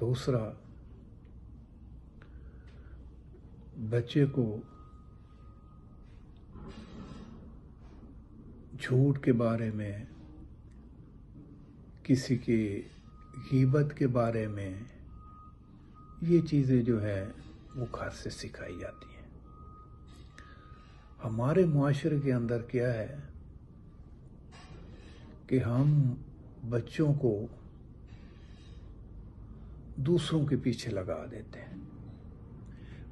دوسرا، بچے کو جھوٹ کے بارے میں، کسی کی غیبت کے بارے میں، یہ چیزیں جو ہے وہ گھر سے سکھائی جاتی ہیں۔ ہمارے معاشرے کے اندر کیا ہے کہ ہم بچوں کو دوسروں کے پیچھے لگا دیتے ہیں۔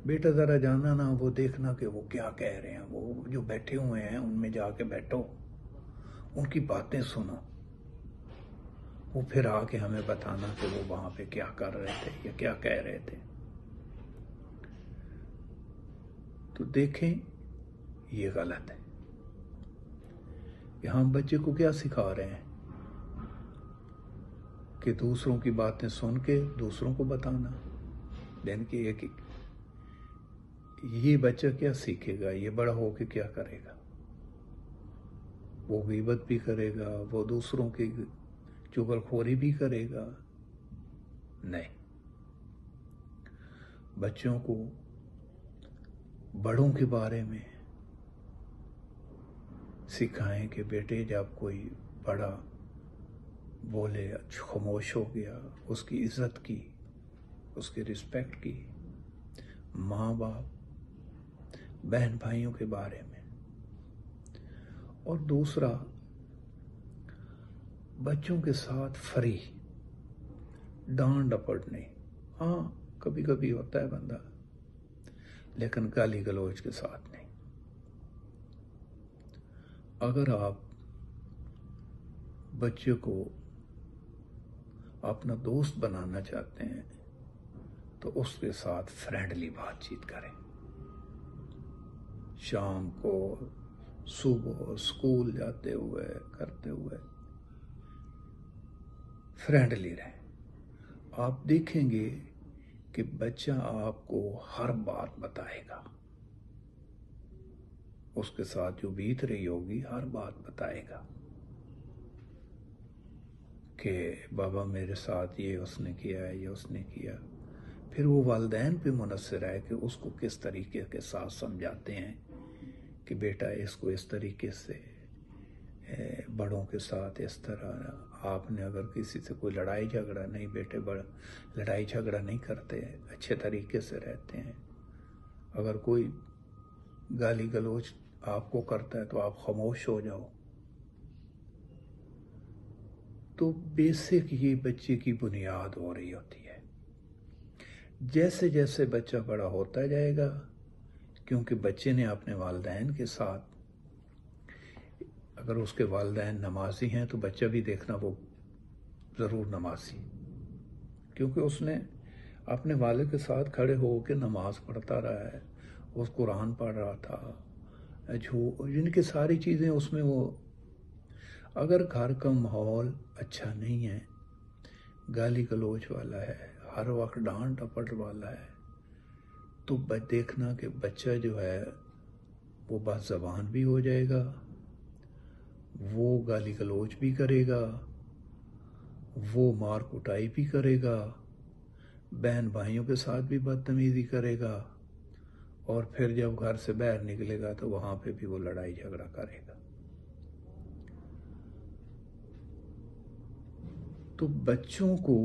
بیٹا ذرا جانا نا، وہ دیکھنا کہ وہ کیا کہہ رہے ہیں، وہ جو بیٹھے ہوئے ہیں ان میں جا کے بیٹھو، ان کی باتیں سنو، وہ پھر آ کے ہمیں بتانا کہ وہ وہاں پہ کیا کر رہے تھے یا کیا کہہ رہے تھے۔ تو دیکھیں، یہ غلط ہے کہ ہم بچے کو کیا سکھا رہے ہیں کہ دوسروں کی باتیں سن کے دوسروں کو بتانا۔ یعنی کہ یہ بچہ کیا سیکھے گا؟ یہ بڑا ہو کے کیا کرے گا؟ وہ غیبت بھی کرے گا، وہ دوسروں کی چغلخوری بھی کرے گا؟ نہیں۔ بچوں کو بڑوں کے بارے میں سکھائیں کہ بیٹے جب کوئی بڑا بولے خاموش ہو گیا، اس کی عزت کی، اس کی رسپیکٹ کی۔ ماں باپ، بہن بھائیوں کے بارے میں۔ اور دوسرا، بچوں کے ساتھ فری، ڈانٹ ڈپٹ نہیں۔ ہاں کبھی کبھی ہوتا ہے بندہ، لیکن گالی گلوچ کے ساتھ نہیں۔ اگر آپ بچے کو اپنا دوست بنانا چاہتے ہیں تو اس کے ساتھ فرینڈلی بات چیت کریں۔ شام کو، صبح، اسکول جاتے ہوئے، کرتے ہوئے فرینڈلی رہیں۔ آپ دیکھیں گے کہ بچہ آپ کو ہر بات بتائے گا، اس کے ساتھ جو بیت رہی ہوگی ہر بات بتائے گا کہ بابا میرے ساتھ یہ اس نے کیا ہے، یہ اس نے کیا۔ پھر وہ والدین پہ منحصر ہے کہ اس کو کس طریقے کے ساتھ سمجھاتے ہیں کہ بیٹا اس کو اس طریقے سے، بڑوں کے ساتھ اس طرح۔ آپ نے اگر کسی سے کوئی لڑائی جھگڑا، نہیں بیٹے، بڑا لڑائی جھگڑا نہیں کرتے، اچھے طریقے سے رہتے ہیں۔ اگر کوئی گالی گلوچ آپ کو کرتا ہے تو آپ خاموش ہو جاؤ۔ تو بیسک یہ بچے کی بنیاد ہو رہی ہوتی ہے۔ جیسے جیسے بچہ بڑا ہوتا جائے گا، کیونکہ بچے نے اپنے والدین کے ساتھ، اگر اس کے والدین نمازی ہیں تو بچہ بھی دیکھنا وہ ضرور نمازی، کیونکہ اس نے اپنے والد کے ساتھ کھڑے ہو کے نماز پڑھتا رہا ہے، اس قرآن پڑھ رہا تھا، جن کی ساری چیزیں اس میں وہ۔ اگر گھر کا ماحول اچھا نہیں ہے، گالی گلوچ والا ہے، ہر وقت ڈانٹ ڈپٹ والا ہے، تو دیکھنا کہ بچہ جو ہے وہ بد زبان بھی ہو جائے گا، وہ گالی گلوچ بھی کرے گا، وہ مار کٹائی بھی کرے گا، بہن بھائیوں کے ساتھ بھی بدتمیزی کرے گا، اور پھر جب گھر سے باہر نکلے گا تو وہاں پہ بھی وہ لڑائی جھگڑا کرے گا۔ تو بچوں کو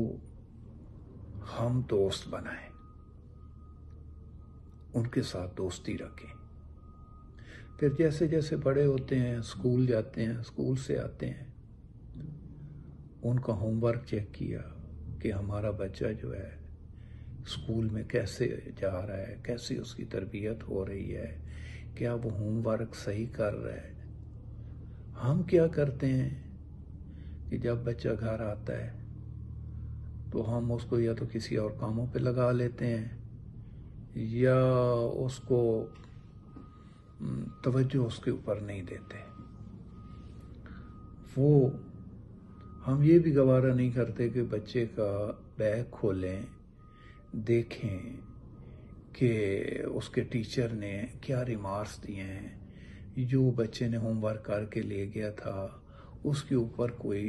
ہم دوست بنائیں، ان کے ساتھ دوستی رکھیں۔ پھر جیسے جیسے بڑے ہوتے ہیں، اسکول جاتے ہیں، اسکول سے آتے ہیں، ان کا ہوم ورک چیک کیا کہ ہمارا بچہ جو ہے اسکول میں کیسے جا رہا ہے، کیسی اس کی تربیت ہو رہی ہے، کیا وہ ہوم ورک صحیح کر رہا ہے۔ ہم کیا کرتے ہیں کہ جب بچہ گھر آتا ہے تو ہم اس کو یا تو کسی اور کاموں پہ لگا لیتے ہیں، یا اس کو توجہ اس کے اوپر نہیں دیتے۔ وہ ہم یہ بھی گوارا نہیں کرتے کہ بچے کا بیگ کھولیں، دیکھیں کہ اس کے ٹیچر نے کیا ریمارکس دیے ہیں، جو بچے نے ہوم ورک کر کے لے گیا تھا اس کے اوپر کوئی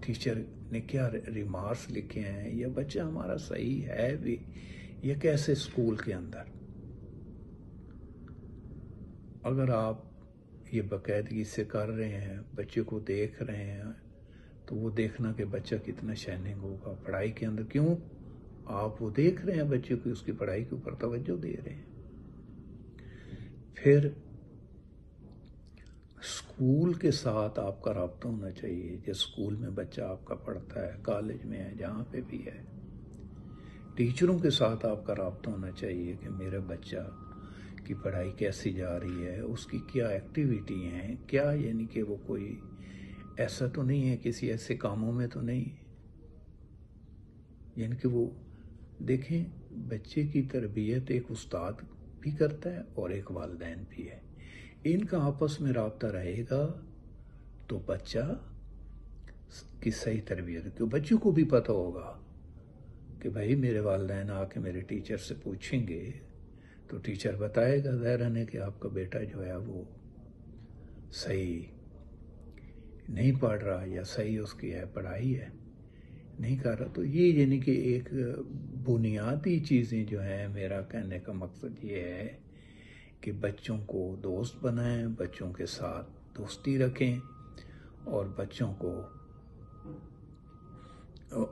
ٹیچر نے کیا ریمارکس لکھے ہیں، یہ بچہ ہمارا صحیح ہے بھی، یہ کیسے اسکول کے اندر؟ اگر آپ یہ باقاعدگی سے کر رہے ہیں، بچے کو دیکھ رہے ہیں، تو وہ دیکھنا کہ بچہ کتنا شائننگ ہوگا پڑھائی کے اندر. کیوں آپ وہ دیکھ رہے ہیں بچے کو، اس کی پڑھائی کے اوپر توجہ دے رہے ہیں. پھر اسکول کے ساتھ آپ کا رابطہ ہونا چاہیے. جس اسکول میں بچہ آپ کا پڑھتا ہے، کالج میں ہے، جہاں پہ بھی ہے، ٹیچروں کے ساتھ آپ کا رابطہ ہونا چاہیے کہ میرا بچہ کی پڑھائی کیسی جا رہی ہے، اس کی کیا ایکٹیویٹی ہیں، کیا یعنی کہ وہ کوئی ایسا تو نہیں ہے، کسی ایسے کاموں میں تو نہیں. یعنی کہ وہ دیکھیں، بچے کی تربیت ایک استاد بھی کرتا ہے اور ایک والدین بھی ہے. ان کا آپس میں رابطہ رہے گا تو بچہ کی صحیح تربیت، تو بچوں کو بھی پتہ ہوگا کہ بھائی میرے والدین آ کے میرے ٹیچر سے پوچھیں گے تو ٹیچر بتائے گا ظاہراً ہے کہ آپ کا بیٹا جو ہے وہ صحیح نہیں پڑھ رہا یا صحیح اس کی ہے پڑھائی ہے نہیں کر رہا. تو یہ یعنی کہ ایک بنیادی چیزیں جو ہیں، میرا کہنے کا مقصد یہ ہے کہ بچوں کو دوست بنائیں، بچوں کے ساتھ دوستی رکھیں، اور بچوں کو،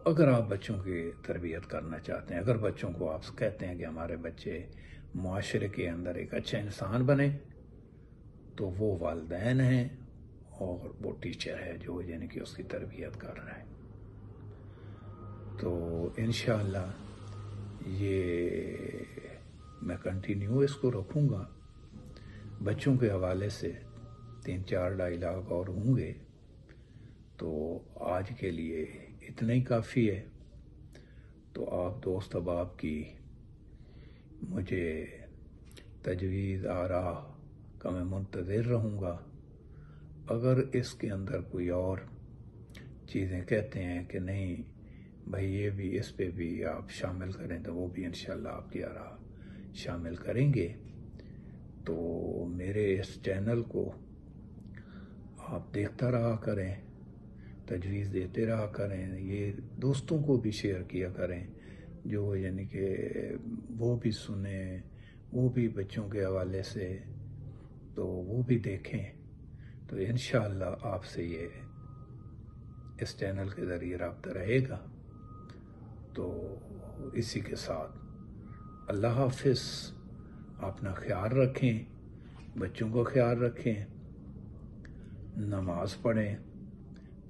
اگر آپ بچوں کی تربیت کرنا چاہتے ہیں، اگر بچوں کو آپ کہتے ہیں کہ ہمارے بچے معاشرے کے اندر ایک اچھا انسان بنے، تو وہ والدین ہیں اور وہ ٹیچر ہے جو یعنی کہ اس کی تربیت کر رہا ہے. تو انشاءاللہ یہ میں کنٹینیو اس کو رکھوں گا. بچوں کے حوالے سے 3-4 ڈائلاگ اور ہوں گے. تو آج کے لیے اتنا ہی کافی ہے. تو آپ دوست احباب کی مجھے تجویز آراء کا میں منتظر رہوں گا. اگر اس کے اندر کوئی اور چیزیں کہتے ہیں کہ نہیں بھائی یہ بھی، اس پہ بھی آپ شامل کریں، تو وہ بھی انشاءاللہ آپ کی آراء شامل کریں گے. تو میرے اس چینل کو آپ دیکھتا رہا کریں، تجویز دیتے رہا کریں، یہ دوستوں کو بھی شیئر کیا کریں جو یعنی کہ وہ بھی سنیں، وہ بھی بچوں کے حوالے سے تو وہ بھی دیکھیں. تو انشاءاللہ آپ سے یہ اس چینل کے ذریعے رابطہ رہے گا. تو اسی کے ساتھ اللہ حافظ. اپنا خیال رکھیں، بچوں کو خیال رکھیں، نماز پڑھیں،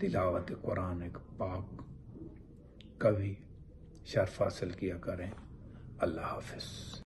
تلاوت قرآن پاک کا بھی شرف حاصل کیا کریں. اللہ حافظ.